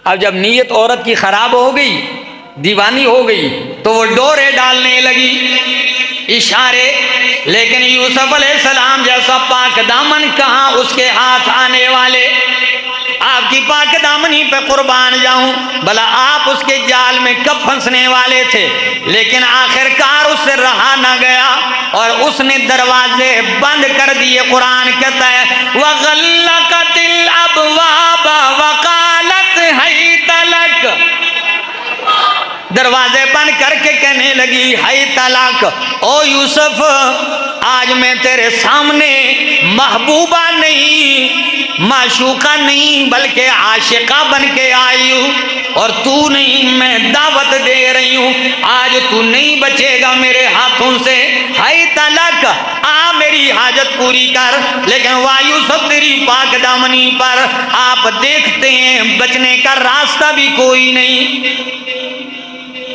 اب جب نیت عورت کی خراب ہو گئی، دیوانی ہو گئی، تو وہ ڈورے ڈالنے لگی، اشارے. لیکن یوسف علیہ السلام جیسا پاک دامن کہاں اس کے ہاتھ آنے والے. آپ کی پاک دامنی پہ قربان جاؤں، بھلا آپ اس کے جال میں کب پھنسنے والے تھے. لیکن آخر کار اس سے رہا نہ گیا اور اس نے دروازے بند کر دیے. قرآن کہتا ہے وَغَلَّقَتِ الْأَبْوَابَ وَقَالَتْ هَيْتَ لَكَ، دروازے بند کر کے کہنے لگی ہیت لک، او یوسف آج میں تیرے سامنے محبوبہ نہیں، معشوقہ نہیں، بلکہ عاشقہ بن کے آئی ہوں، اور تو نہیں، میں دعوت دے رہی ہوں، آج تو نہیں بچے گا میرے ہاتھوں سے. ہیت لک، آ میری حاجت پوری کر. لیکن وا یوسف تیری پاک دامنی پر آپ دیکھتے ہیں بچنے کا راستہ بھی کوئی نہیں.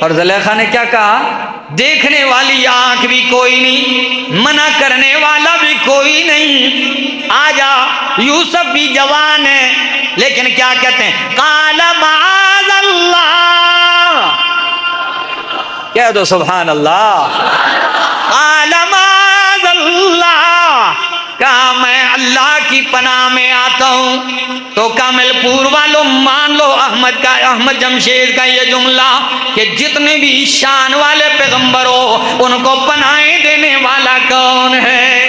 اور زلیخا نے کیا کہا؟ دیکھنے والی آنکھ بھی کوئی نہیں، منع کرنے والا بھی کوئی نہیں. آجا. یوسف بھی جوان ہے لیکن کیا کہتے ہیں؟ قال معاذ اللہ، کہہ دو سبحان اللہ. قال معاذ اللہ، کہا میں اللہ کی پناہ میں آتا ہوں. تو کامل پور والوں مان لو احمد جمشید کا یہ جملہ کہ جتنے بھی شان والے پیغمبر ہو ان کو پناہیں دینے والا کون ہے؟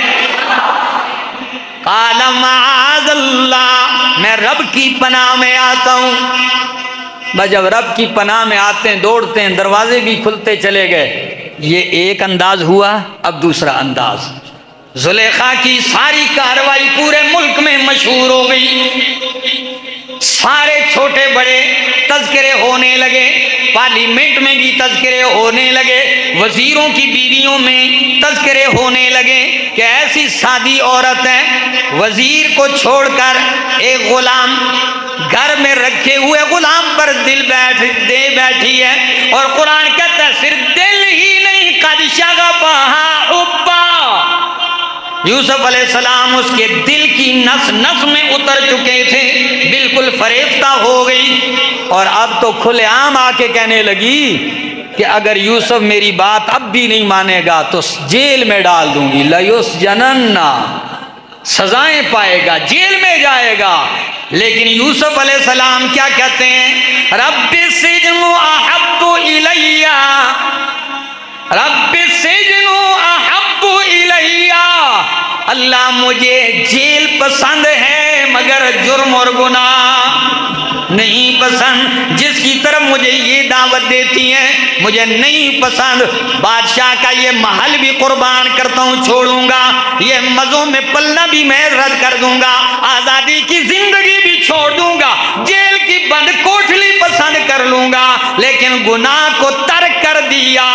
قال معاذ اللہ، میں رب کی پناہ میں آتا ہوں. بس جب رب کی پناہ میں آتے ہیں دوڑتے ہیں، دروازے بھی کھلتے چلے گئے. یہ ایک انداز ہوا. اب دوسرا انداز، زلیخا کی ساری کاروائی پورے ملک میں مشہور ہو گئی. سارے چھوٹے بڑے تذکرے ہونے لگے، پارلیمنٹ میں بھی تذکرے ہونے لگے، وزیروں کی بیویوں میں تذکرے ہونے لگے کہ ایسی سادی عورت ہے، وزیر کو چھوڑ کر ایک غلام گھر میں رکھے ہوئے غلام پر دل دے بیٹھی ہے. اور قرآن کہتا ہے صرف دل ہی نہیں، قد شغفہا حبا، یوسف علیہ السلام اس کے دل کی نس نس میں اتر چکے تھے، بالکل فریفتہ ہو گئی. اور اب تو کھلے عام آ کے کہنے لگی کہ اگر یوسف میری بات اب بھی نہیں مانے گا تو جیل میں ڈال دوں گی. لَيُسْجَنَنَّ، سزائیں پائے گا، جیل میں جائے گا. لیکن یوسف علیہ السلام کیا کہتے ہیں؟ رب السجن احب الی، رب السجن احب الی، اللہ مجھے جیل پسند ہے مگر جرم اور گناہ نہیں پسند. جس کی طرف مجھے یہ دعوت دیتی ہیں مجھے نہیں پسند. بادشاہ کا یہ محل بھی قربان کرتا ہوں، چھوڑوں گا. یہ مزوں میں پلنا بھی میں رد کر دوں گا، آزادی کی زندگی بھی چھوڑ دوں گا، جیل کی بند کوٹھلی پسند کر لوں گا. لیکن گناہ کو ترک کر دیا.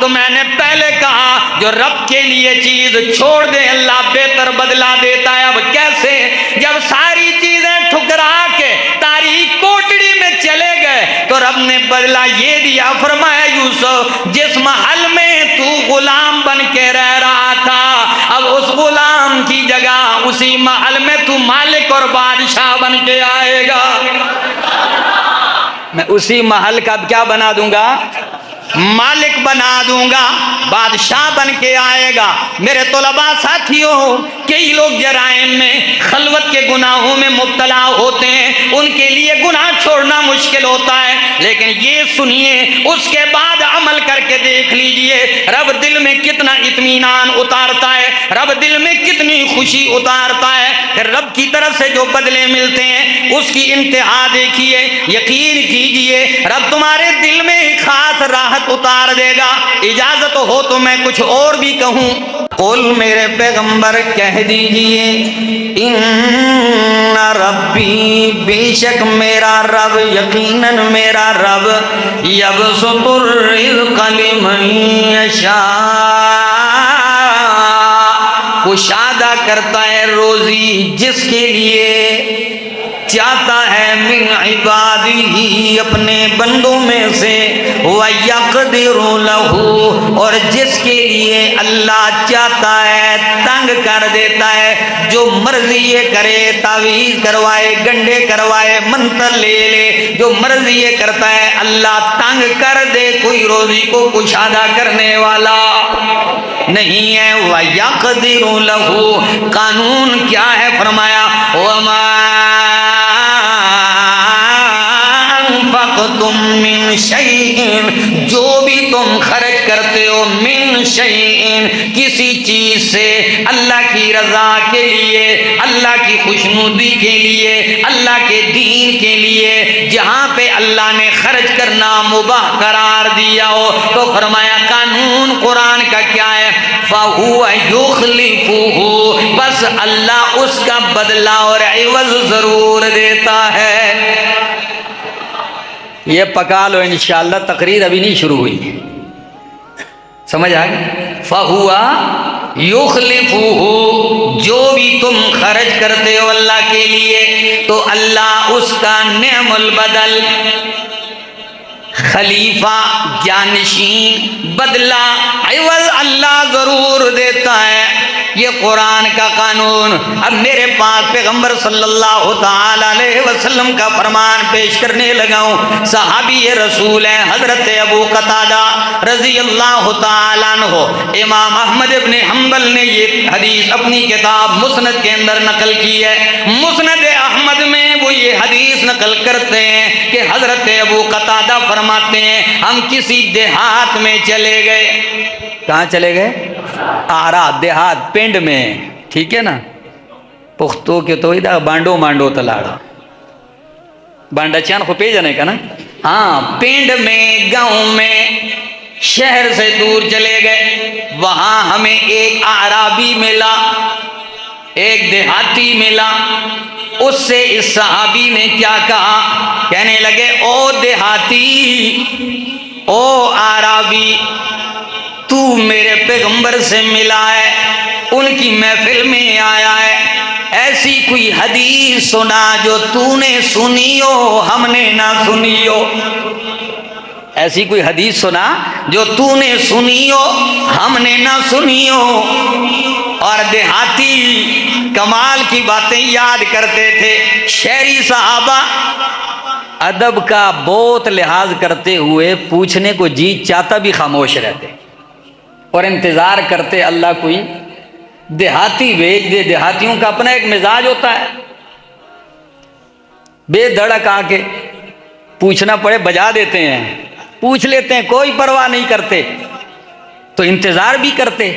تو میں نے پہلے کہا جو رب کے لیے چیز چھوڑ دے اللہ بہتر بدلہ دیتا ہے. اب کیسے؟ جب ساری چیزیں ٹھکرا کے تاریخ کوٹڑی میں چلے گئے تو رب نے بدلہ یہ دیا. فرمایا یوسف جس محل میں تو غلام بن کے رہ رہا تھا اب اس غلام کی جگہ اسی محل میں تو مالک اور بادشاہ بن کے آئے گا. میں اسی محل کا کیا بنا دوں گا؟ مالک بنا دوں گا، بادشاہ بن کے آئے گا. میرے طلباء ساتھیوں، کئی لوگ جرائم میں خلوت کے گناہوں میں مبتلا ہوتے ہیں، ان کے لیے گناہ چھوڑنا مشکل ہوتا ہے. لیکن یہ سنیے اس کے بعد عمل کر کے دیکھ لیجئے رب دل میں کتنا اطمینان اتارتا ہے، رب دل میں کتنی خوشی اتارتا ہے. پھر رب کی طرف سے جو بدلے ملتے ہیں اس کی انتہا دیکھیے. یقین کیجئے رب تمہارے دل میں خاص راحت اتار دے گا. اجازت ہو تو میں کچھ اور بھی کہوں. قل میرے پیغمبر کہہ دیجئے ان ربی، بے شک میرا رب، یقیناً میرا رب، یبسط الرزق لمن یشاء، کشادہ کرتا ہے روزی جس کے لیے چاہتا ہے من عبادہ اپنے بندوں میں سے وَيَقْدِرُ لَهُ اور جس کے لیے اللہ چاہتا ہے تنگ کر دیتا ہے، جو مرضی یہ کرے، تعویذ کروائے، گنڈے کروائے، منتر لے لے، جو مرضی یہ کرتا ہے اللہ تنگ کر دے، کوئی روزی کو کشادہ کرنے والا نہیں ہے۔ وَيَقْدِرُ لَهُ قانون کیا ہے؟ فرمایا وَمَا أَنفَقْتُم مِّن شَيْءٍ جو بھی تم خرچ کرتے ہو، من شیء کسی چیز سے، اللہ کی رضا کے لیے، اللہ کی خوشنودی کے لیے، اللہ کے دین کے لیے، جہاں پہ اللہ نے خرچ کرنا مباح قرار دیا ہو، تو فرمایا قانون قرآن کا کیا ہے؟ فَهُوَ يُخْلِفُهُ بس اللہ اس کا بدلہ اور عوض ضرور دیتا ہے۔ یہ پکا لو انشاءاللہ، تقریر ابھی نہیں شروع ہوئی، سمجھ آ گئی؟ فَهُوَ يُخْلِفُهُ جو بھی تم خرچ کرتے ہو اللہ کے لیے تو اللہ اس کا نعم البدل، خلیفہ، جانشین، بدلہ، عوض اللہ ضرور دیتا ہے۔ یہ قرآن کا قانون۔ اب میرے پاس پیغمبر صلی اللہ تعالی علیہ وسلم کا فرمان پیش کرنے لگا ہوں۔ صحابی رسول ہیں حضرت ابو قتادہ رضی اللہ تعالی عنہ، امام احمد ابن حنبل نے یہ حدیث اپنی کتاب مسند کے اندر نقل کی ہے۔ مسند احمد میں وہ یہ حدیث نقل کرتے ہیں کہ حضرت ابو قتادہ فرماتے ہیں ہم کسی دیہات میں چلے گئے۔ کہاں چلے گئے؟ آرات، دیہات، پنڈ میں، ٹھیک ہے نا؟ پختو کے تو ادھر بانڈو مانڈو تلاڑا بانڈا چان کو پی جانے کا نا، ہاں، پنڈ میں، گاؤں میں، شہر سے دور چلے گئے۔ وہاں ہمیں ایک اعرابی ملا، ایک دیہاتی ملا۔ اس سے اس صحابی نے کیا کہا؟ کہنے لگے او دیہاتی، او اعرابی، تو میرے پیغمبر سے ملا ہے، ان کی محفل میں آیا ہے، ایسی کوئی حدیث سنا جو تو نے سنی ہو ہم نے نہ سنی ہو۔ ایسی کوئی حدیث سنا جو تو نے سنی ہو ہم نے نہ سنی ہو۔ اور دیہاتی کمال کی باتیں یاد کرتے تھے، شہری صحابہ ادب کا بہت لحاظ کرتے ہوئے پوچھنے کو جی چاہتا بھی خاموش رہتے اور انتظار کرتے اللہ کوئی دیہاتی بھیج دے۔ دیہاتیوں کا اپنا ایک مزاج ہوتا ہے، بے دھڑک آ کے پوچھنا پڑے بجا دیتے ہیں، پوچھ لیتے ہیں، کوئی پرواہ نہیں کرتے، تو انتظار بھی کرتے۔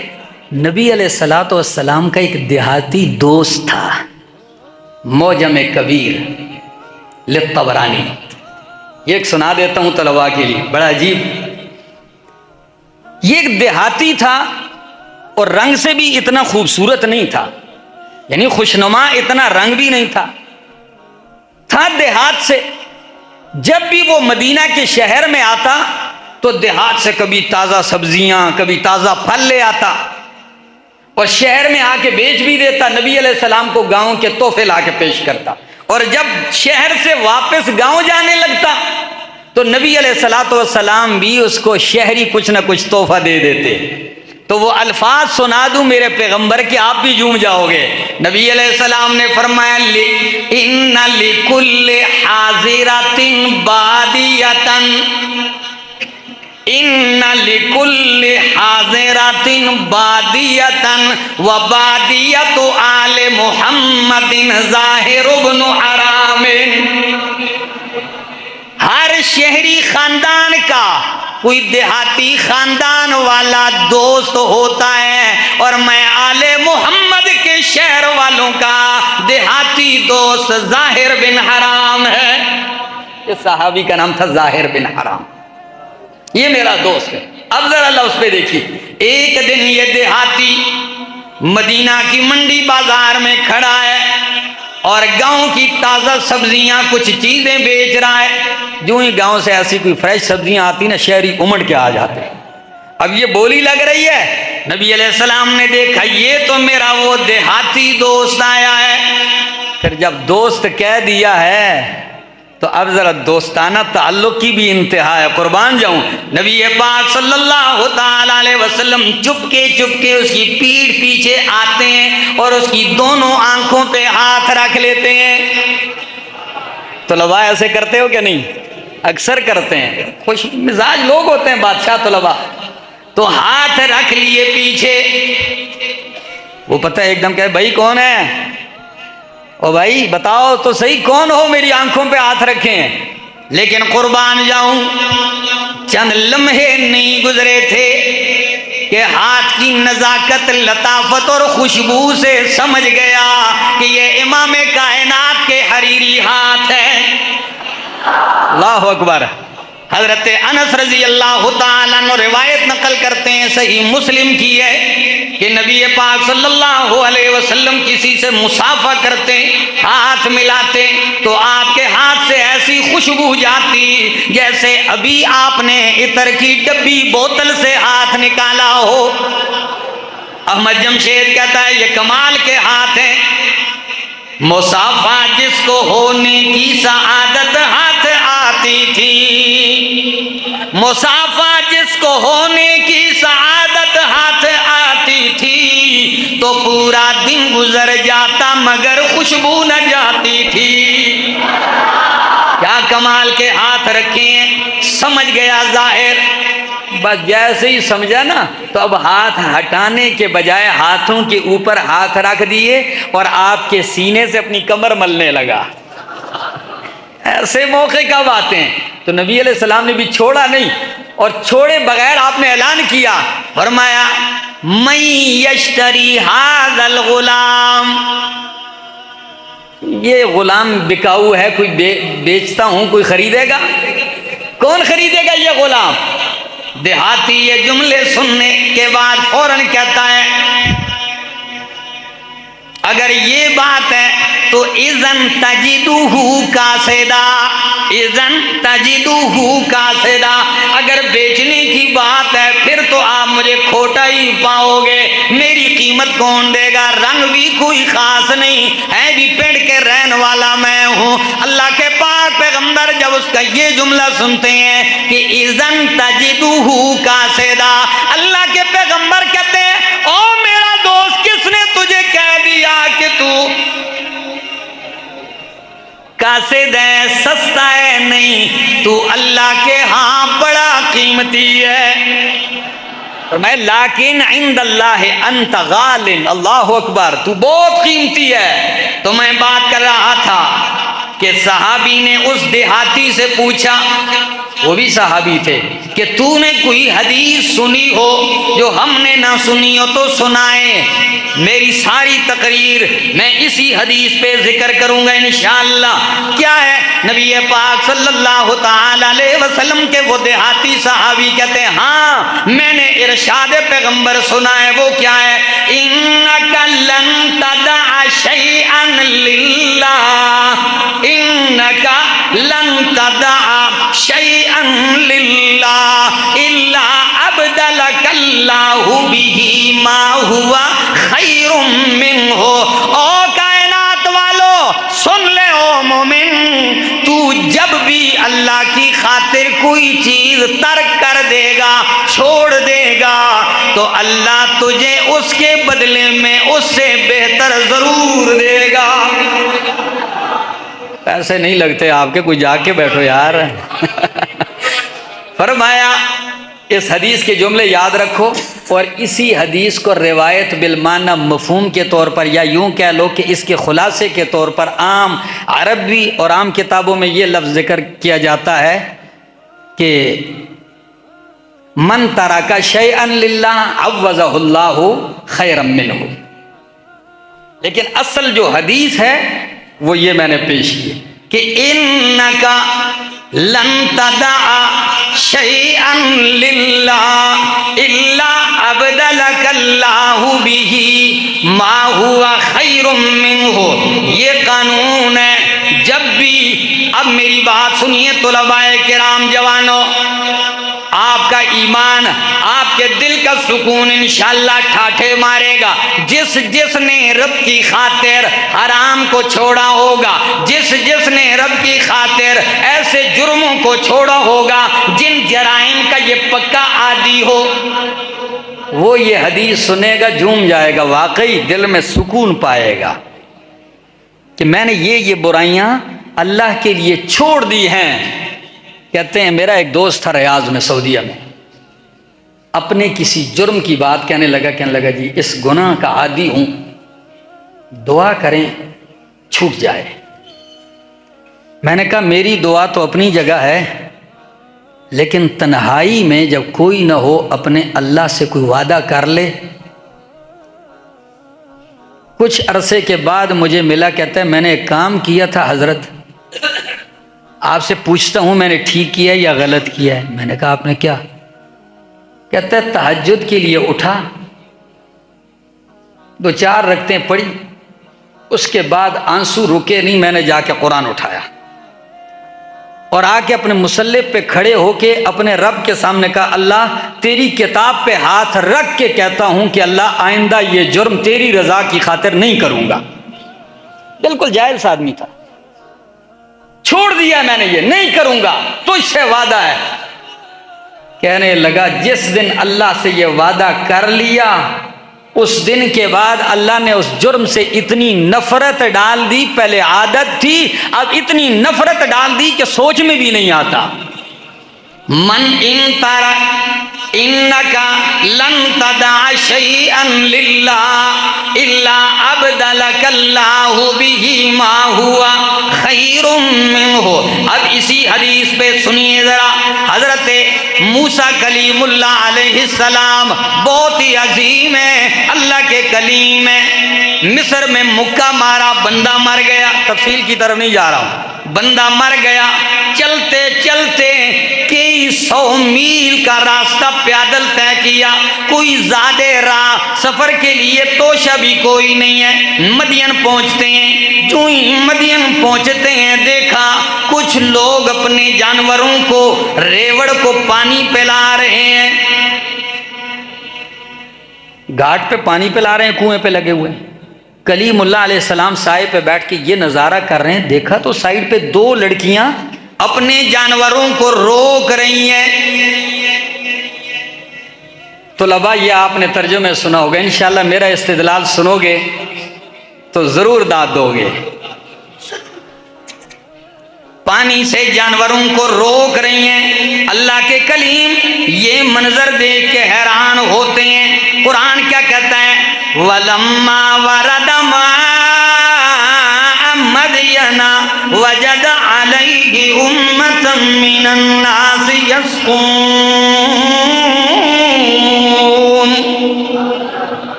نبی علیہ الصلوۃ والسلام کا ایک دیہاتی دوست تھا، معجم کبیر للطبرانی، یہ ایک سنا دیتا ہوں طلباء کے لیے، بڑا عجیب۔ یہ ایک دیہاتی تھا اور رنگ سے بھی اتنا خوبصورت نہیں تھا، یعنی خوشنما اتنا رنگ بھی نہیں تھا دیہات سے۔ جب بھی وہ مدینہ کے شہر میں آتا تو دیہات سے کبھی تازہ سبزیاں، کبھی تازہ پھل لے آتا اور شہر میں آ کے بیچ بھی دیتا۔ نبی علیہ السلام کو گاؤں کے تحفے لا کے پیش کرتا، اور جب شہر سے واپس گاؤں جانے لگتا تو نبی علیہ الصلوۃ والسلام بھی اس کو شہری کچھ نہ کچھ تحفہ دے دیتے۔ تو وہ الفاظ سنا دوں میرے پیغمبر کے، آپ بھی جھوم جاؤ گے۔ نبی علیہ السلام نے فرمایا ان لکل حاضرۃ بادیۃ، ان لکل حاضرۃ بادیۃ وبادیۃ آل محمد ظاہر بن حرام۔ ہر شہری خاندان کا کوئی دیہاتی خاندان والا دوست ہوتا ہے، اور میں آل محمد کے شہر والوں کا دیہاتی دوست ظاہر بن حرام ہے۔ یہ صحابی کا نام تھا ظاہر بن حرام، یہ میرا دوست ہے۔ اب ذرا لفظ پہ دیکھیے، ایک دن یہ دیہاتی مدینہ کی منڈی بازار میں کھڑا ہے اور گاؤں کی تازہ سبزیاں کچھ چیزیں بیچ رہا ہے۔ جو ہی گاؤں سے ایسی کوئی فریش سبزیاں آتی نا، شہری امڑ کے آ جاتے۔ اب یہ بولی لگ رہی ہے، نبی علیہ السلام نے دیکھا یہ تو میرا وہ دیہاتی دوست آیا ہے، پھر جب دوست کہہ دیا ہے تو اب ذرا دوستانہ تعلق کی بھی انتہا ہے. قربان جاؤں نبی پاک صلی اللہ تعالی علیہ وسلم چپکے چپکے اس کی پیٹھ پیچھے آتے ہیں اور اس کی دونوں آنکھوں پہ ہاتھ رکھ لیتے ہیں. طلباء ایسے کرتے ہو کہ نہیں؟ اکثر کرتے ہیں. خوش مزاج لوگ ہوتے ہیں بادشاہ طلباء. تو ہاتھ رکھ لیے پیچھے. وہ پتہ ایک دم کہے بھائی کون ہے؟ او بھائی بتاؤ تو صحیح کون ہو میری آنکھوں پہ ہاتھ رکھے ہیں. لیکن قربان جاؤں چند لمحے نہیں گزرے تھے کہ ہاتھ کی نزاکت لطافت اور خوشبو سے سمجھ گیا کہ یہ امام کائنات کے حریری ہاتھ ہیں. اللہ اکبر. حضرت انس رضی اللہ تعالیٰ عنہ روایت نقل کرتے ہیں صحیح مسلم کی ہے کہ نبی پاک صلی اللہ علیہ وسلم کسی سے مصافحہ کرتے ہاتھ ملاتے تو آپ کے ہاتھ سے ایسی خوشبو جاتی جیسے ابھی آپ نے عطر کی ڈبی بوتل سے ہاتھ نکالا ہو. احمد جمشید کہتا ہے یہ کمال کے ہاتھ ہیں. مصافحہ جس کو ہونے کی سعادت ہاتھ آتی تھی. مصافحہ جس کو ہونے کی سعادت ہاتھ آتی تھی تو پورا دن گزر جاتا مگر خوشبو نہ جاتی تھی. کیا کمال کے ہاتھ رکھے ہیں. سمجھ گیا ظاہر. بس جیسے ہی سمجھا نا تو اب ہاتھ ہٹانے کے بجائے ہاتھوں کے اوپر ہاتھ رکھ دیے اور آپ کے سینے سے اپنی کمر ملنے لگا. ایسے موقع کب آتے ہیں؟ تو نبی علیہ السلام نے بھی چھوڑا نہیں اور چھوڑے بغیر آپ نے اعلان کیا. فرمایا من یشتری ھذا الغلام. یہ غلام بکاؤ ہے, کوئی بیچتا ہوں, کوئی خریدے گا؟ کون خریدے گا یہ غلام؟ دیہاتی یہ جملے سننے کے بعد فوراً کہتا ہے اگر یہ بات ہے تو اذن تجدہ کاسدا. اذن تجدہ کاسدا. اگر بیچنے کی بات ہے پھر تو آپ مجھے کھوٹا ہی پاؤ گے. میری قیمت کون دے گا؟ رنگ بھی کوئی خاص نہیں ہے, بھی پیڑ کے رہن والا میں ہوں. اللہ کے پاک پیغمبر جب اس کا یہ جملہ سنتے ہیں کہ اذن تجدہ کاسدا, اللہ کے پیغمبر کہتے ہیں او میرا دوست کس نے تجھے کہہ دیا کہ تو کاسد ہے, سستا ہے؟ نہیں, تو اللہ کے ہاں بڑا قیمتی ہے. میں لیکن عند اللہ انت غال. اللہ اکبر. تو بہت قیمتی ہے. تو میں بات کر رہا تھا کہ صحابی نے اس دیہاتی سے پوچھا, وہ بھی صحابی تھے, کہ تو نے کوئی حدیث سنی ہو جو ہم نے نہ سنی ہو تو سنائے. میری ساری تقریر میں اسی حدیث پہ ذکر کروں گا انشاءاللہ. کیا ہے؟ نبی پاک صلی اللہ تعالی علیہ وسلم کے وہ دیہاتی صحابی کہتے ہیں ہاں میں نے ارشاد پیغمبر سنا ہے. وہ کیا ہے؟ انک لن تدع شیئا للہ. انک لن تدع شیئا للہ الا ابدلک اللہ بہ ما ہوا خیر منہ. او کائنات والو سن لے, او مومن, تو جب بھی اللہ کی خاطر کوئی چیز ترک کر دے گا, چھوڑ دے گا, تو اللہ تجھے اس کے بدلے میں اس سے بہتر ضرور دے گا. ایسے نہیں لگتے آپ کے, کوئی جا کے بیٹھو یار. فرمایا اس حدیث کے جملے یاد رکھو اور اسی حدیث کو روایت بالمعنی مفہوم کے طور پر یا یوں کہہ لو کہ اس کے خلاصے کے طور پر عام عربی اور عام کتابوں میں یہ لفظ ذکر کیا جاتا ہے کہ من ترک شیئا للہ عوضہ اللہ خیرا منہ. لیکن اصل جو حدیث ہے وہ یہ میں نے پیش کی کہ انکا لن تدع شیئا للہ الا ابدلک اللہ بہ ما ہوا خیر منہ. یہ قانون ہے. جب بھی, اب میری بات سنیے طلباء کرام جوانوں, آپ کا ایمان، آپ کے دل کا سکون انشاءاللہ ٹھاٹھے مارے گا۔ جس نے رب کی خاطر حرام کو چھوڑا ہوگا، جس نے رب کی خاطر ایسے جرموں کو چھوڑا ہوگا جن جرائم کا یہ پکا عادی ہو، وہ یہ حدیث سنے گا، جھوم جائے گا، واقعی دل میں سکون پائے گا کہ میں نے یہ برائیاں اللہ کے لیے چھوڑ دی ہیں۔ کہتے ہیں میرا ایک دوست تھا ریاض میں، سعودیہ میں، اپنے کسی جرم کی بات کہنے لگا جی اس گناہ کا عادی ہوں، دعا کریں چھوٹ جائے۔ میں نے کہا میری دعا تو اپنی جگہ ہے، لیکن تنہائی میں جب کوئی نہ ہو اپنے اللہ سے کوئی وعدہ کر لے۔ کچھ عرصے کے بعد مجھے ملا، کہتا ہے میں نے ایک کام کیا تھا حضرت، آپ سے پوچھتا ہوں میں نے ٹھیک کیا یا غلط کیا ہے؟ میں نے کہا آپ نے کیا؟ کہتا ہے تہجد کے لیے اٹھا، 2-4 رکعتیں پڑھی، اس کے بعد آنسو رکے نہیں، میں نے جا کے قرآن اٹھایا اور آ کے اپنے مصلی پہ کھڑے ہو کے اپنے رب کے سامنے کہا اللہ تیری کتاب پہ ہاتھ رکھ کے کہتا ہوں کہ اللہ آئندہ یہ جرم تیری رضا کی خاطر نہیں کروں گا۔ بالکل جاہل سا آدمی تھا، چھوڑ دیا میں نے، یہ نہیں کروں گا، تجھ سے وعدہ ہے۔ کہنے لگا جس دن اللہ سے یہ وعدہ کر لیا، اس دن کے بعد اللہ نے اس جرم سے اتنی نفرت ڈال دی، پہلے عادت تھی اب اتنی نفرت ڈال دی کہ سوچ میں بھی نہیں آتا۔ من انترا انکا لن تدع شیئا للہ الا ابدلک اللہ بہ ما ہوا خیر منہ۔ اب اسی حدیث پہ سنیے ذرا، حضرت موسیٰ کلیم اللہ علیہ السلام بہت ہی عظیم ہے، اللہ کے کلیم ہے۔ مصر میں مکہ مارا، بندہ مر گیا، تفصیل کی طرف نہیں جا رہا ہوں، بندہ مر گیا، چلتے چلتے کئی 100 میل کا راستہ پیدل طے کیا، کوئی زیادہ راہ سفر کے لیے توشہ بھی کوئی نہیں ہے۔ مدین پہنچتے ہیں، جو ہی مدین پہنچتے ہیں دیکھا کچھ لوگ اپنے جانوروں کو، ریوڑ کو پانی پلا رہے ہیں، گھاٹ پہ پانی پلا رہے ہیں، کنویں پہ لگے ہوئے ہیں۔ کلیم اللہ علیہ السلام سائے پہ بیٹھ کے یہ نظارہ کر رہے ہیں، دیکھا تو سائیڈ پہ 2 لڑکیاں اپنے جانوروں کو روک رہی ہیں۔ طلباء یہ آپ نے ترجمے سنا ہوگا، انشاءاللہ میرا استدلال سنو گے تو ضرور داد دو گے۔ پانی سے جانوروں کو روک رہی ہیں، اللہ کے کلیم یہ منظر دیکھ کے حیران ہوتے ہیں۔ قرآن کیا کہتا ہے؟ وَلَمَّا وَرَدَ مَاءَ مَدْيَنَ وَجَدَ عَلَيْهِ أُمَّةً مِّنَ النَّاسِ يَسْقُونَ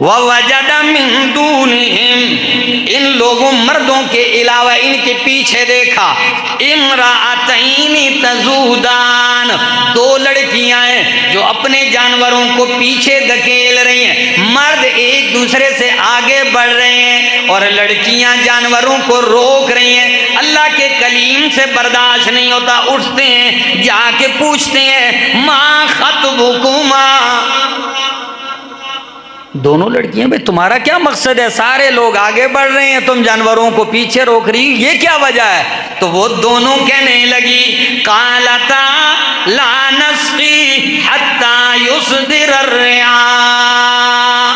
وَوَجَدَ مِن دُونِهِمْ، ان لوگوں مردوں کے علاوہ ان کے پیچھے دیکھا، امرأتین تذودان، 2 لڑکیاں ہیں جو اپنے جانوروں کو پیچھے دھکیل رہی ہیں، مرد ایک دوسرے سے آگے بڑھ رہے ہیں اور لڑکیاں جانوروں کو روک رہی ہیں۔ اللہ کے کلیم سے برداشت نہیں ہوتا، اٹھتے ہیں، جا کے پوچھتے ہیں ما خطبکما، دونوں لڑکیاں بھئی تمہارا کیا مقصد ہے؟ سارے لوگ آگے بڑھ رہے ہیں، تم جانوروں کو پیچھے روک رہی، یہ کیا وجہ ہے؟ تو وہ دونوں کہنے لگی قالتا لا نسقی حتی یصدر الرعاء،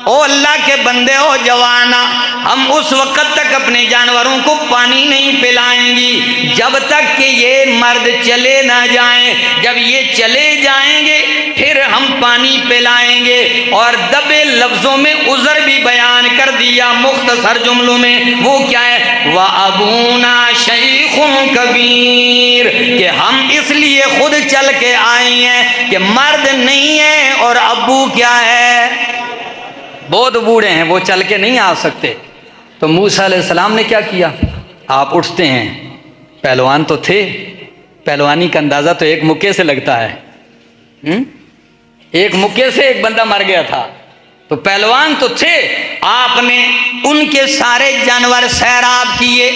او اللہ کے بندے ہو جوانا، ہم اس وقت تک اپنے جانوروں کو پانی نہیں پلائیں گی جب تک کہ یہ مرد چلے نہ جائیں، جب یہ چلے جائیں گے پھر ہم پانی پلائیں گے۔ اور دبے لفظوں میں عذر بھی بیان کر دیا مختصر جملوں میں، وہ کیا ہے؟ وَأَبُونَا شَيْخٌ کبیر، کہ ہم اس لیے خود چل کے آئے ہیں کہ مرد نہیں ہے اور ابو کیا ہے؟ بہت بوڑھے ہیں، وہ چل کے نہیں آ سکتے۔ تو موسیٰ علیہ السلام نے کیا کیا؟ آپ اٹھتے ہیں، پہلوان تو تھے، پہلوانی کا اندازہ تو ایک مکے سے لگتا ہے، ایک مکے سے ایک بندہ مر گیا تھا، تو پہلوان تو تھے، آپ نے ان کے سارے جانور سیراب کیے،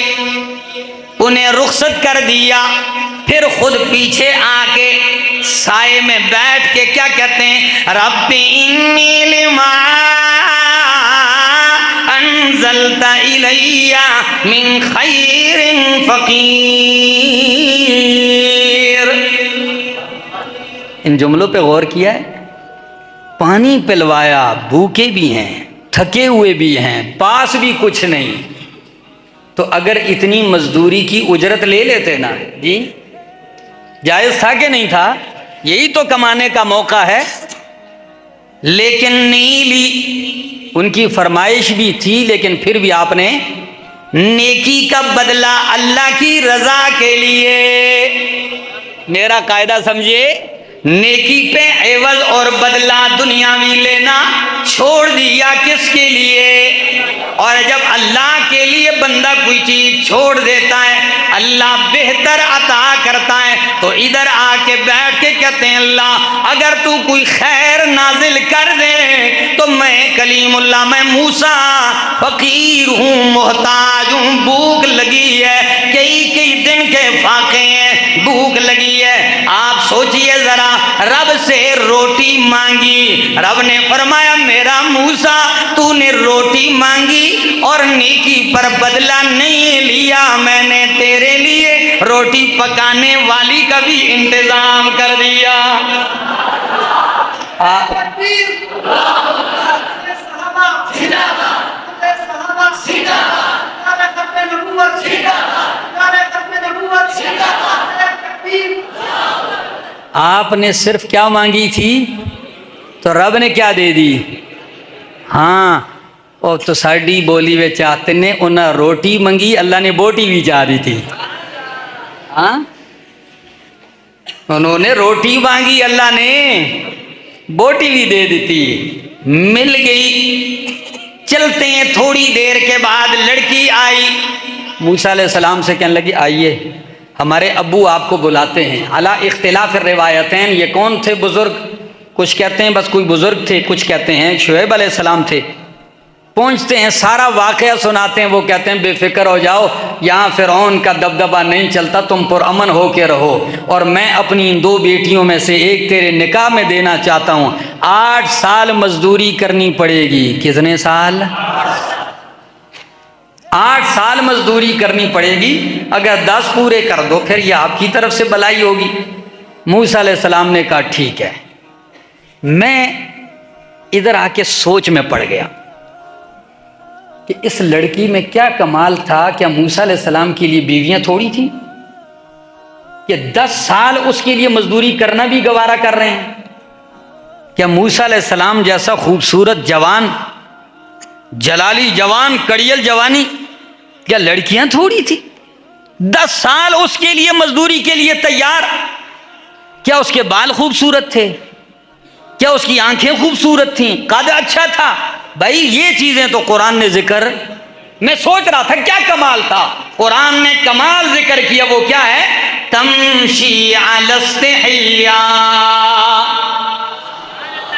انہیں رخصت کر دیا، پھر خود پیچھے آ کے سائے میں بیٹھ کے کیا کہتے ہیں؟ رب انی لما انزلت الی من خیر فقیر۔ ان جملوں پہ غور کیا ہے؟ پانی پلوایا، بھوکے بھی ہیں، تھکے ہوئے بھی ہیں، پاس بھی کچھ نہیں، تو اگر اتنی مزدوری کی اجرت لے لیتے نا جی، جائز تھا کہ نہیں تھا؟ یہی تو کمانے کا موقع ہے، لیکن نہیں لی۔ ان کی فرمائش بھی تھی، لیکن پھر بھی آپ نے نیکی کا بدلہ اللہ کی رضا کے لیے، میرا قاعدہ سمجھیے، نیکی پہ عوض اور بدلہ دنیاوی لینا چھوڑ دیا۔ کس کے لیے؟ اور جب اللہ کے لیے بندہ کوئی چیز چھوڑ دیتا ہے، اللہ بہتر عطا کرتا ہے، تو ادھر آ کے بیٹھ کے کہتے ہیں اللہ اگر تو کوئی خیر نازل کر دے تو میں کلیم اللہ، میں موسیٰ فقیر ہوں، محتاج ہوں، بھوک لگی ہے، کئی دن کے فاقے ہیں، بھوک لگی ہے۔ آپ سوچئے ذرا، رب سے روٹی مانگی، رب نے فرمایا میرا موسیٰ تو نے روٹی مانگی اور نیکی پر بدلہ نہیں لیا، میں نے تیرے لیے روٹی پکانے والی کا بھی انتظام کر دیا۔ آپ نے صرف کیا مانگی تھی تو رب نے کیا دے دی؟ ہاں، اور تو ساڑی بولی وے چاہتے نے انہاں روٹی منگی، اللہ نے بوٹی بھی چاہ دی تھی۔ ہاں، انہوں نے روٹی مانگی، اللہ نے بوٹی بھی دے دیتی، مل گئی۔ چلتے ہیں، تھوڑی دیر کے بعد لڑکی آئی، موسیٰ علیہ السلام سے کہنے لگی آئیے ہمارے ابو آپ کو بلاتے ہیں۔ علی اختلاف الروایتین، یہ کون تھے بزرگ؟ کچھ کہتے ہیں بس کوئی بزرگ تھے، کچھ کہتے ہیں شعیب علیہ السلام تھے۔ پہنچتے ہیں، سارا واقعہ سناتے ہیں، وہ کہتے ہیں بے فکر ہو جاؤ، یہاں فرعون کا دبدبہ نہیں چلتا، تم پرامن ہو کے رہو، اور میں اپنی ان 2 بیٹیوں میں سے ایک تیرے نکاح میں دینا چاہتا ہوں۔ 8 سال مزدوری کرنی پڑے گی۔ کتنے سال؟ 8 سال مزدوری کرنی پڑے گی، اگر 10 پورے کر دو پھر یہ آپ کی طرف سے بلائی ہوگی۔ موسیٰ علیہ السلام نے کہا ٹھیک ہے۔ میں ادھر آ کے سوچ میں پڑ گیا کہ اس لڑکی میں کیا کمال تھا؟ کیا موسیٰ علیہ السلام کے لیے بیویاں تھوڑی تھیں کہ 10 سال اس کے لیے مزدوری کرنا بھی گوارا کر رہے ہیں؟ کیا موسیٰ علیہ السلام جیسا خوبصورت جوان، جلالی جوان، کڑیل جوانی، کیا لڑکیاں تھوڑی تھی؟ 10 سال اس کے لیے مزدوری کے لیے تیار۔ کیا اس کے بال خوبصورت تھے؟ کیا اس کی آنکھیں خوبصورت تھیں؟ قد اچھا تھا؟ بھائی یہ چیزیں تو قرآن نے ذکر، میں سوچ رہا تھا کیا کمال تھا، قرآن نے کمال ذکر کیا، وہ کیا ہے؟ تمشی علی استحیاء۔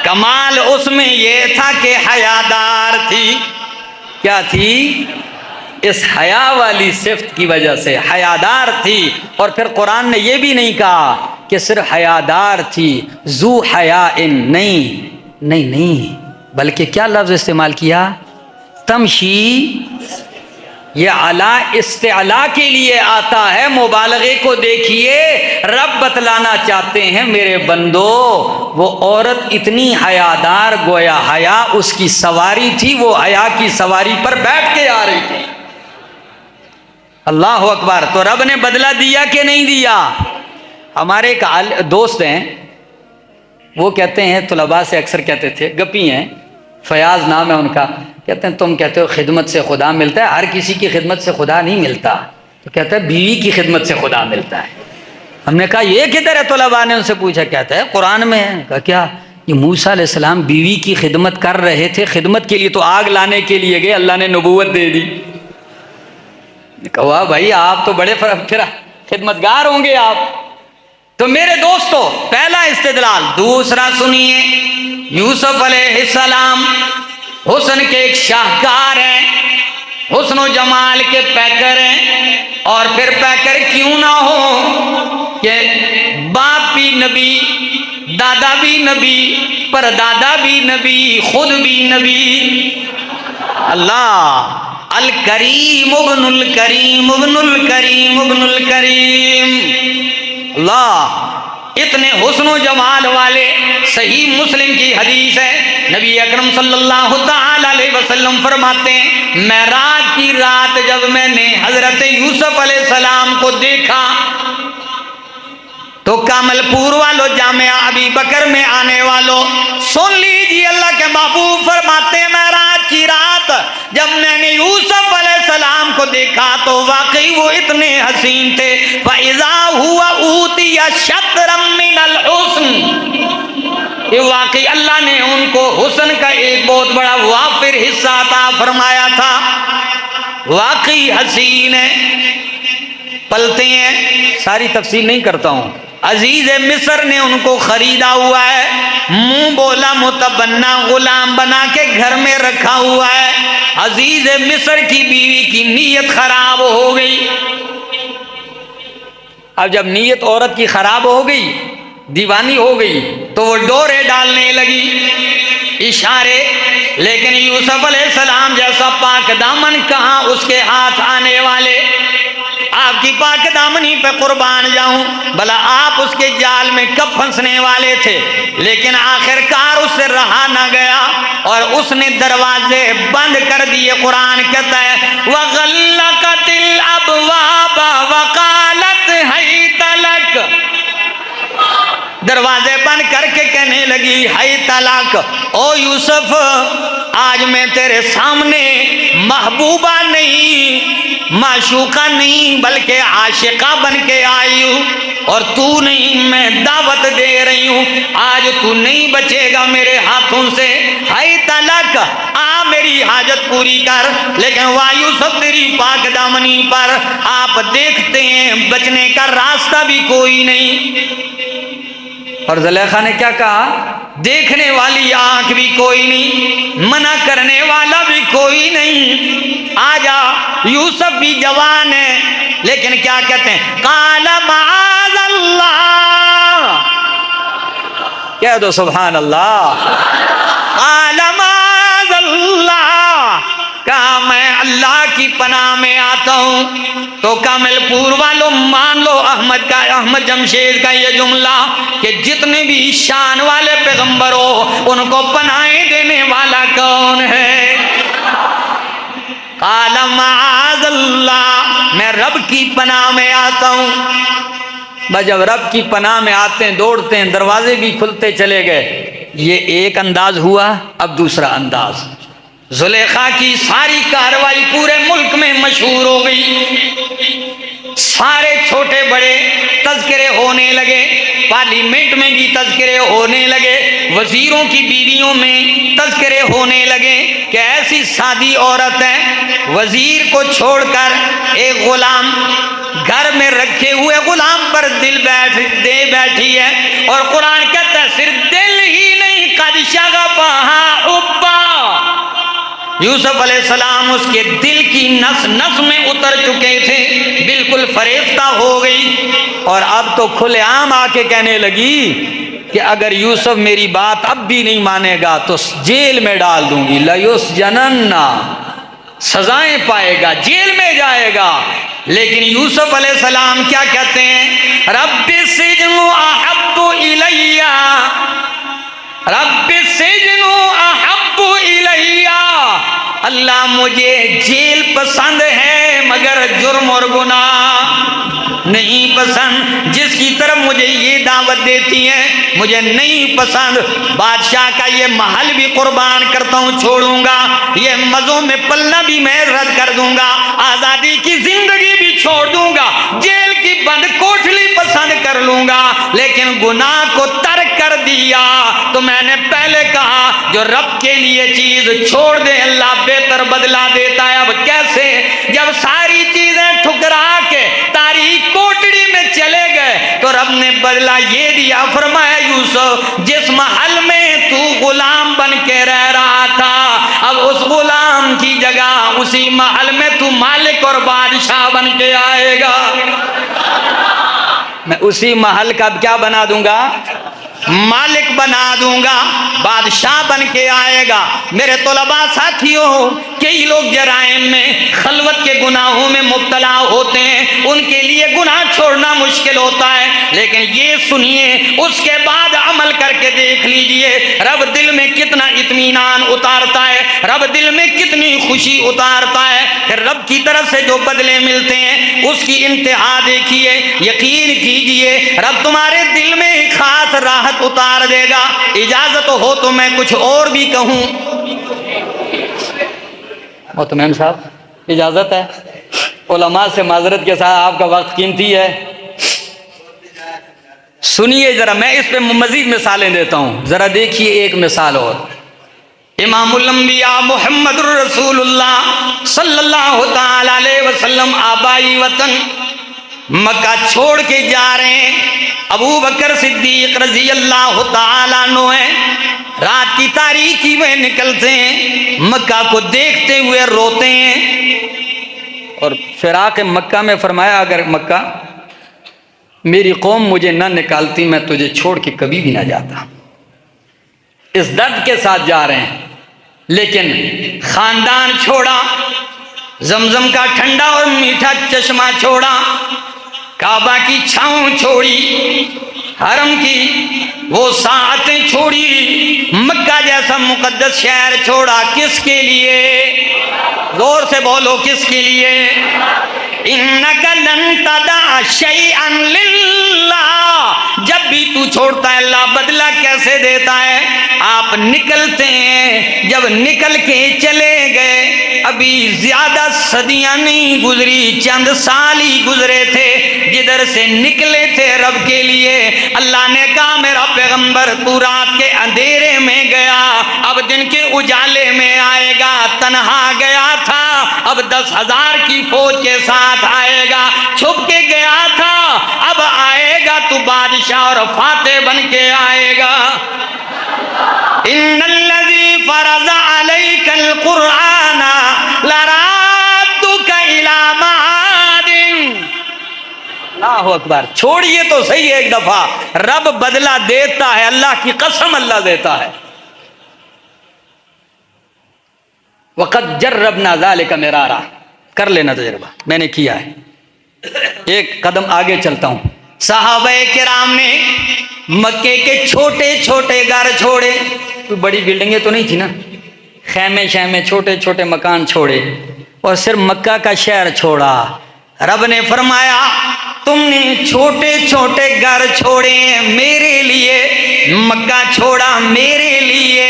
کمال اس میں یہ تھا کہ حیادار تھی۔ کیا تھی؟ اس حیا والی صفت کی وجہ سے حیادار تھی۔ اور پھر قرآن نے یہ بھی نہیں کہا کہ صرف حیادار تھی، ذو حیا، نہیں، بلکہ کیا لفظ استعمال کیا؟ تمشی۔ یہ اعلی استعلا کے لیے آتا ہے، مبالغے کو دیکھیے، رب بتلانا چاہتے ہیں میرے بندو وہ عورت اتنی حیادار، گویا حیا اس کی سواری تھی، وہ حیا کی سواری پر بیٹھ کے آ رہی تھی۔ اللہ اکبر۔ تو رب نے بدلہ دیا کہ نہیں دیا؟ ہمارے ایک دوست ہیں، وہ کہتے ہیں، طلباء سے اکثر کہتے تھے، گپی ہیں، فیاض نام ہے ان کا، کہتے ہیں تم کہتے ہو خدمت سے خدا ملتا ہے، ہر کسی کی خدمت سے خدا نہیں ملتا، تو کہتا ہے بیوی کی خدمت سے خدا ملتا ہے۔ ہم نے کہا یہ کدھر ہے؟ طلباء نے ان سے پوچھا، کہتا ہے قرآن میں ہے۔ کہا کیا؟ یہ موسیٰ علیہ السلام بیوی کی خدمت کر رہے تھے، خدمت کے لیے تو آگ لانے کے لیے گئے، اللہ نے نبوت دے دی۔ کہا بھائی آپ تو بڑے پھر خدمتگار ہوں گے آپ۔ تو میرے دوستو، پہلا استدلال۔ دوسرا سنیے، یوسف علیہ السلام حسن کے ایک شاہکار ہیں، حسن و جمال کے پیکر ہیں، اور پھر پیکر کیوں نہ ہو کہ نبی، دادا بھی نبی، پر دادا بھی نبی، خود بھی نبی۔ اللہ، الکریم ابن الکریم ابن الکریم ابن الکریم، اللہ، اتنے حسن و جمال والے۔ صحیح مسلم کی حدیث ہے، نبی اکرم صلی اللہ تعالی علیہ وسلم فرماتے ہیں، معراج کی رات جب میں نے حضرت یوسف علیہ السلام کو دیکھا تو کامل پور والوں، جامعہ ابی بکر میں آنے والوں، سن لیجیے، اللہ کے محبوب فرماتے ہیں معراج کی رات جب میں نے یوسف علیہ السلام کو دیکھا تو واقعی وہ اتنے حسین تھے۔ فَإِذَا هُوَ أُوتِيَ شَطْرًا مِّنَ الْحُسْنِ، کہ واقعی اللہ نے ان کو حسن کا ایک بہت بڑا وافر حصہ عطا فرمایا تھا۔ واقعی حسین ہے، پلتے ہیں، ساری تفصیل نہیں کرتا ہوں۔ عزیز مصر نے ان کو خریدا ہوا ہے، منہ بولا متبنا غلام بنا کے گھر میں رکھا ہوا ہے۔ عزیز مصر کی بیوی کی نیت خراب ہو گئی۔ اب جب نیت عورت کی خراب ہو گئی، دیوانی ہو گئی، تو وہ ڈورے ڈالنے لگی، اشارے، لیکن یوسف علیہ السلام جیسا پاک دامن کہاں اس کے ہاتھ آنے والے۔ آپ کی پاک دامنی پہ قربان جاؤں، بھلا آپ اس کے جال میں کب پھنسنے والے تھے، لیکن آخر کار اس سے رہا نہ گیا اور اس نے دروازے بند کر دیے۔ قرآن کہتا ہے وَغَلَّقَتِ الْأَبْوَابَ وَقَالَتْ هَيْتَ لَكَ، دروازے بند کر کے کہنے لگی ہیت لک، او یوسف، آج میں تیرے سامنے محبوبہ نہیں، معشوقہ نہیں، بلکہ عاشقہ بن کے آئی ہوں، اور تو نہیں، میں دعوت دے رہی ہوں، آج تو نہیں بچے گا میرے ہاتھوں سے۔ ہیت لک، آ میری حاجت پوری کر، لیکن وا یوسف تیری پاک دامنی پر آپ دیکھتے ہیں بچنے کا راستہ بھی کوئی نہیں۔ اور زلیخا نے کیا کہا؟ دیکھنے والی آنکھ بھی کوئی نہیں، منع کرنے والا بھی کوئی نہیں، آجا۔ یوسف بھی جوان ہے، لیکن کیا کہتے ہیں؟ قال معاذ اللہ، کہہ دو سبحان اللہ۔ قال معاذ اللہ، کہا میں اللہ کی پناہ میں آتا ہوں۔ تو کامل پور والوں مان لو احمد جمشید کا یہ جملہ کہ جتنے بھی شان والے پیغمبر ہو ان کو پناہیں دینے والا کون ہے؟ قال معاذ اللہ، میں رب کی پناہ میں آتا ہوں۔ بس جب رب کی پناہ میں آتے ہیں، دوڑتے ہیں، دروازے بھی کھلتے چلے گئے۔ یہ ایک انداز ہوا، اب دوسرا انداز۔ زلیخا کی ساری کاروائی پورے ملک میں مشہور ہو گئی، سارے چھوٹے بڑے تذکرے ہونے لگے، پارلیمنٹ میں بھی تذکرے ہونے لگے، وزیروں کی بیویوں میں تذکرے ہونے لگے کہ ایسی سادی عورت ہے، وزیر کو چھوڑ کر ایک غلام گھر میں رکھے ہوئے غلام پر دل دے بیٹھی ہے، اور قرآن کہتا ہے صرف دل ہی نہیں، قد شغفها حبا، یوسف علیہ السلام اس کے دل کی نس نس میں اتر چکے تھے، بالکل فریفتہ ہو گئی، اور اب تو کھلے عام آ کے کہنے لگی کہ اگر یوسف میری بات اب بھی نہیں مانے گا تو جیل میں ڈال دوں گی، لَيُسْجَنَنَّ، سزائیں پائے گا، جیل میں جائے گا۔ لیکن یوسف علیہ السلام کیا کہتے ہیں؟ رب السجن احب الی، رب السجن احب الی، اللہ مجھے جیل پسند ہے مگر جرم اور گناہ نہیں پسند۔ جس کی طرف مجھے یہ دعوت دیتی ہے مجھے نہیں پسند۔ بادشاہ کا یہ محل بھی قربان کرتا ہوں، چھوڑوں گا، یہ مزوں میں پلنا بھی میں رد کر دوں گا، آزادی کی زندگی بھی چھوڑ دوں گا، جیل کی بند کوٹھلی پسند کر لوں گا، لیکن گناہ کو ترک کر دیا۔ تو میں نے پہلے کہا جو رب کے لیے چیز چھوڑ دے اللہ بہتر بدلہ دیتا ہے۔ اب کیسے؟ جب ساری چیزیں ٹھکرا کے تاریخ کوٹڑی میں چلے گئے تو رب نے بدلہ یہ دیا، فرمایا یوسف جس محل میں تو غلام بن کے رہ رہا تھا اب اس غلام کی جگہ اسی محل میں تو مالک اور بادشاہ بن کے آئے گا۔ میں اسی محل کا کیا بنا دوں گا؟ مالک بنا دوں گا، بادشاہ بن کے آئے گا۔ میرے طلباء ساتھیوں، کئی لوگ جرائم میں، خلوت کے گناہوں میں مبتلا ہوتے ہیں، ان کے لیے گناہ چھوڑنا مشکل ہوتا ہے، لیکن یہ سنیے اس کے بعد عمل کر کے دیکھ لیجئے رب دل میں کتنا اطمینان اتارتا ہے، رب دل میں کتنی خوشی اتارتا ہے کہ رب کی طرف سے جو بدلے ملتے ہیں اس کی انتہا دیکھیے۔ یقین کیجئے رب تمہارے دل میں ایک خاص راحت اتار دے گا۔ اجازت ہو تو میں کچھ اور بھی کہوں؟ مطمئن صاحب اجازت ہے؟ علماء سے معذرت کے ساتھ، آپ کا وقت قیمتی ہے، سنیے ذرا، میں اس پہ مزید مثالیں دیتا ہوں، ذرا دیکھیے ایک مثال اور۔ امام الانبیاء محمد الرسول اللہ صلی اللہ تعالی علیہ وسلم آبائی وطن مکہ چھوڑ کے جا رہے ہیں۔ ابو بکر صدیق رضی اللہ تعالیٰ عنہ ہیں، رات کی تاریکی میں نکلتے ہیں، مکہ کو دیکھتے ہوئے روتے ہیں، اور فراق مکہ میں فرمایا اگر مکہ میری قوم مجھے نہ نکالتی میں تجھے چھوڑ کے کبھی بھی نہ جاتا۔ اس درد کے ساتھ جا رہے ہیں، لیکن خاندان چھوڑا، زمزم کا ٹھنڈا اور میٹھا چشمہ چھوڑا، کعبہ کی چھاؤں چھوڑی، حرم کی وہ ساعتیں چھوڑی، مکہ جیسا مقدس شہر چھوڑا، کس کے لیے؟ زور سے بولو، کس کے لیے؟ اِنَّكَ لَن تَدَعَ شَيْئًا لِلَّهِ، جب بھی تو چھوڑتا ہے اللہ بدلہ کیسے دیتا ہے؟ آپ نکلتے ہیں، جب نکل کے چلے گئے، ابھی زیادہ صدیاں نہیں گزری، چند سال ہی گزرے تھے، جدھر سے نکلے تھے رب کے لیے، اللہ نے کہا میرا پیغمبر تو رات کے اندھیرے میں گیا، اب دن کے اجالے میں آئے گا، تنہا گیا تھا، اب 10,000 کی فوج کے ساتھ آئے گا، چھپ کے گیا تھا، اب آئے گا تو بادشاہ اور فاتح بن کے آئے گا۔ ان الذی فرض علیک القرآن لرادک الی معاد۔ اللہ اکبر، چھوڑیے تو صحیح ایک دفعہ، رب بدلہ دیتا ہے، اللہ کی قسم اللہ دیتا ہے۔ وقد جربنا ذلک مرارا، کر لینا تجربہ، میں نے کیا ہے۔ ایک قدم آگے چلتا ہوں، صحابہ کرام نے مکے کے چھوٹے چھوٹے گھر چھوڑے، کوئی بڑی بلڈنگیں تو نہیں تھی نا، خیمے شیمے چھوٹے چھوٹے مکان چھوڑے، اور صرف مکہ کا شہر چھوڑا۔ رب نے فرمایا تم نے چھوٹے چھوٹے گھر چھوڑے میرے لیے، مکہ چھوڑا میرے لیے،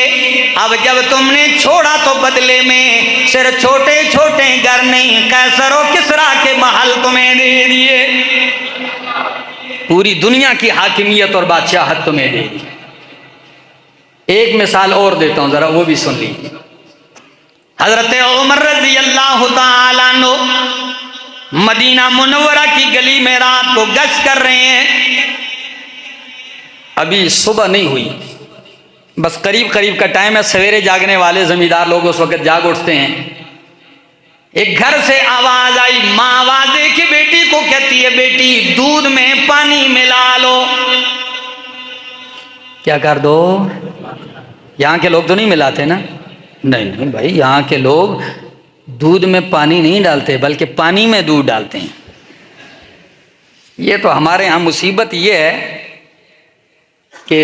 اب جب تم نے چھوڑا تو بدلے میں صرف چھوٹے چھوٹے گھر نہیں، قیصر و کسریٰ کے محل تمہیں دے دیے، پوری دنیا کی حاکمیت اور بادشاہت تمہیں دے دی۔ ایک مثال اور دیتا ہوں، ذرا وہ بھی سن لیجیے۔ حضرت عمر رضی اللہ تعالیٰ عنہ مدینہ منورہ کی گلی میں رات کو گشت کر رہے ہیں، ابھی صبح نہیں ہوئی، بس قریب قریب کا ٹائم ہے، سویرے جاگنے والے زمیندار لوگ اس وقت جاگ اٹھتے ہیں۔ ایک گھر سے آواز آئی، ماں آواز دے کے بیٹی کو کہتی ہے بیٹی دودھ میں پانی ملا لو۔ کیا کر دو؟ یہاں کے لوگ تو نہیں ملاتے نا؟ نہیں بھائی، یہاں کے لوگ دودھ میں پانی نہیں ڈالتے بلکہ پانی میں دودھ ڈالتے ہیں۔ یہ تو ہمارے ہاں مصیبت یہ ہے کہ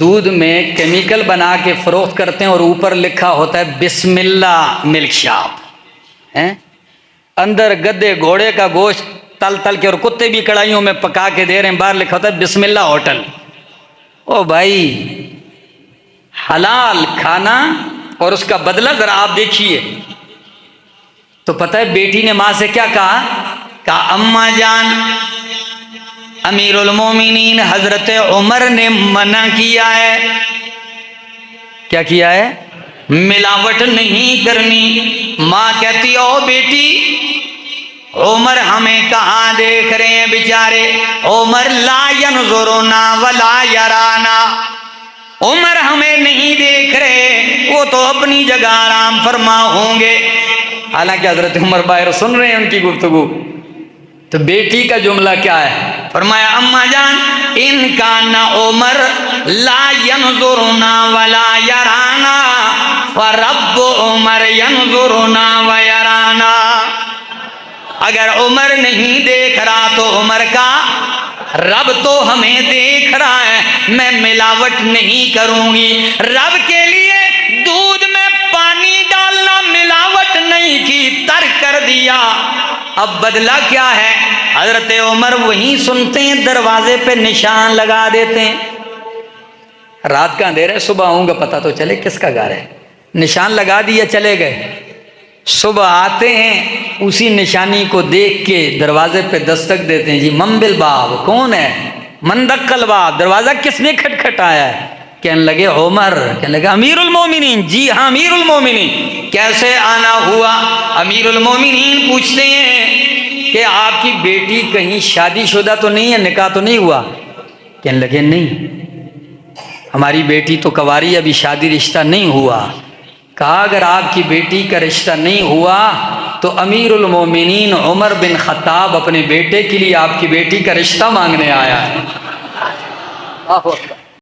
دودھ میں کیمیکل بنا کے فروخت کرتے ہیں اور اوپر لکھا ہوتا ہے بسم اللہ ملک شاپ، اندر گدے گھوڑے کا گوشت تل تل کے اور کتے بھی کڑھائیوں میں پکا کے دے رہے ہیں، باہر لکھا ہوتا ہے بسم اللہ ہوٹل۔ او بھائی، حلال کھانا اور اس کا بدلہ ذرا آپ دیکھیے تو پتہ ہے بیٹی نے ماں سے کیا کہا اماں جان، امیر المومنین حضرت عمر نے منع کیا ہے، کیا کیا ہے؟ ملاوٹ نہیں کرنی۔ ماں کہتی او بیٹی، عمر ہمیں کہاں دیکھ رہے ہیں بیچارے، عمر لا ینظرنا ولا یرانا، عمر ہمیں نہیں دیکھ رہے، وہ تو اپنی جگہ آرام فرما ہوں گے۔ حالانکہ حضرت عمر باہر سن رہے ہیں ان کی گفتگو۔ تو بیٹی کا جملہ کیا ہے؟ فرمایا اما جان ان کا نہ عمر لا ینظرنا ولا یرانا فرب عمر ینظرنا ویرانا، اگر عمر نہیں دیکھ رہا تو عمر کا رب تو ہمیں دیکھ رہا ہے، میں ملاوٹ نہیں کروں گی۔ رب کے لیے دودھ میں پانی ڈالنا ملاوٹ نہیں کی، ترک کر دیا۔ اب بدلہ کیا ہے؟ حضرت عمر وہیں سنتے ہیں، دروازے پہ نشان لگا دیتے ہیں۔ رات کا اندھیرا ہے، صبح آؤں گا پتہ تو چلے کس کا گھر ہے۔ نشان لگا دیا، چلے گئے۔ صبح آتے ہیں، اسی نشانی کو دیکھ کے دروازے پہ دستک دیتے ہیں، جی من بالباب، کون ہے؟ من دق الباب، دروازہ کس نے کھٹکھٹایا ہے؟ کہنے لگے عمر۔ کہنے لگے امیر المومنین؟ جی ہاں امیر المومنین۔ کیسے آنا ہوا؟ امیر المومنین پوچھتے ہیں کہ آپ کی بیٹی کہیں شادی شدہ تو نہیں ہے، نکاح تو نہیں ہوا؟ کہنے لگے نہیں، ہماری بیٹی تو کنواری، ابھی شادی رشتہ نہیں ہوا۔ کہا اگر آپ کی بیٹی کا رشتہ نہیں ہوا تو امیر المومنین عمر بن خطاب اپنے بیٹے کے لیے آپ کی بیٹی کا رشتہ مانگنے آیا ہے۔